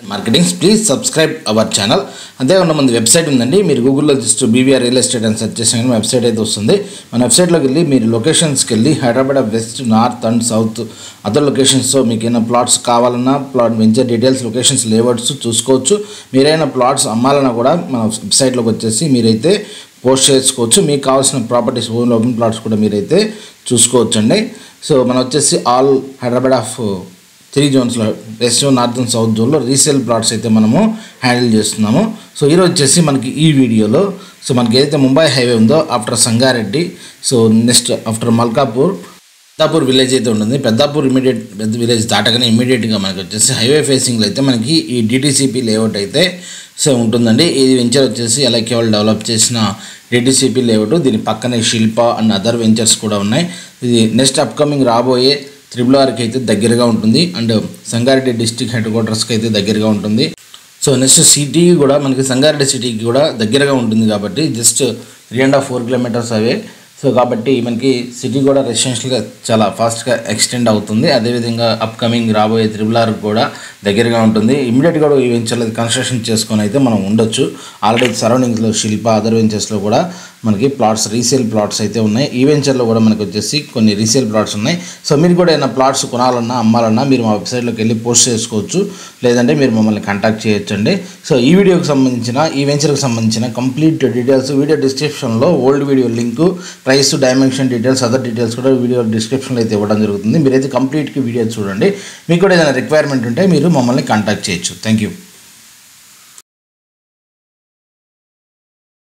Marketings please subscribe our channel. అంతేకాకుండా మన website ఉందండి. మీరు గూగుల్లో జస్ట్ బీవీఆర్ రియల్ ఎస్టేట్ అని సెర్చ్ చేసిన కానీ వెబ్సైట్ అయితే వస్తుంది. మన వెబ్సైట్లోకి వెళ్ళి మీరు లొకేషన్స్కి వెళ్ళి Hyderabad west, north and south other లొకేషన్స్లో మీకు ఏమైనా ప్లాట్స్ కావాలన్నా plot venture details, locations, layouts చూసుకోవచ్చు. మీరైనా ప్లాట్స్ అమ్మాలన్నా కూడా మన వెబ్సైట్లోకి వచ్చేసి మీరైతే పోస్ట్ చేసుకోవచ్చు. మీకు కావాల్సిన ప్రాపర్టీస్, ఓన్ ఓపెన్ ప్లాట్స్ కూడా మీరైతే చూసుకోవచ్చండి. సో మనం వచ్చేసి ఆల్ హైదరాబాద్ ఆఫ్ 3 జోన్స్లో west zone, north and south జోన్లో రీసేల్ ప్లాట్స్ అయితే మనము హ్యాండిల్ చేస్తున్నాము. సో ఈరోజు వచ్చేసి మనకి ఈ వీడియోలో మనకి ఏదైతే ముంబై హైవే ఉందో after Sangareddy, next after Malkapur, Peddapur village అయితే ఉంటుంది. పెద్దాపూర్ పెద్ద విలేజ్ దాటగానే ఇమీడియట్గా మనకి వచ్చేసి హైవే ఫేసింగ్లో అయితే మనకి ఈ డిటీసీపీ లేఅవుట్ అయితే ఉంటుందండి. ఈ వెంచర్ వచ్చేసి ఎల్ఐకే వాళ్ళు డెవలప్ చేసిన డిటీసీపీ లేఅవుట్. దీని పక్కనే శిల్ప అండ్ అదర్ వెంచర్స్ కూడా ఉన్నాయి. ఇది నెక్స్ట్ అప్కమింగ్ రాబోయే RRRకి అయితే దగ్గరగా ఉంటుంది అండ్ సంగారెడ్డి డిస్ట్రిక్ట్ హెడ్ క్వార్టర్స్కి అయితే దగ్గరగా ఉంటుంది. సో నెక్స్ట్ సిటీ కూడా మనకి సంగారెడ్డి సిటీకి కూడా దగ్గరగా ఉంటుంది కాబట్టి జస్ట్ 3.5-4 కిలోమీటర్స్ అవే. సో కాబట్టి మనకి సిటీ కూడా రెసిడెన్షియల్గా చాలా ఫాస్ట్గా ఎక్స్టెండ్ అవుతుంది. అదేవిధంగా అప్కమింగ్ రాబోయే RRR కూడా దగ్గరగా ఉంటుంది. ఇమీడియట్గా ఈ వెంచర్లో కన్స్ట్రక్షన్ చేసుకొని అయితే మనం ఉండొచ్చు. ఆల్రెడీ సరౌండింగ్స్లో శిల్ప, అదర్ వెంచర్స్లో కూడా మనకి ప్లాట్స్, రీసేల్ ప్లాట్స్ అయితే ఉన్నాయి. ఈ వెంచర్లో కూడా మనకు వచ్చేసి కొన్ని రీసేల్ ప్లాట్స్ ఉన్నాయి. సో మీరు కూడా ఏమైనా ప్లాట్స్ కొనాలన్నా, అమ్మాలన్నా మీరు మా వెబ్సైట్లోకి వెళ్ళి పోస్ట్ చేసుకోవచ్చు, లేదంటే మీరు మమ్మల్ని కాంటాక్ట్ చేయొచ్చండి. సో ఈ వీడియోకి సంబంధించిన, ఈ వెంచర్కి సంబంధించిన కంప్లీట్ డీటెయిల్స్ వీడియో డిస్క్రిప్షన్లో old video link, price, dimension details, other details కూడా వీడియో డిస్క్రిప్షన్లో అయితే ఇవ్వడం జరుగుతుంది. మీరైతే కంప్లీట్గా వీడియో చూడండి. మీకు కూడా ఏదైనా రిక్వైర్మెంట్ ఉంటే మీరు మమ్మల్ని కాంటాక్ట్ చేయొచ్చు. Thank you.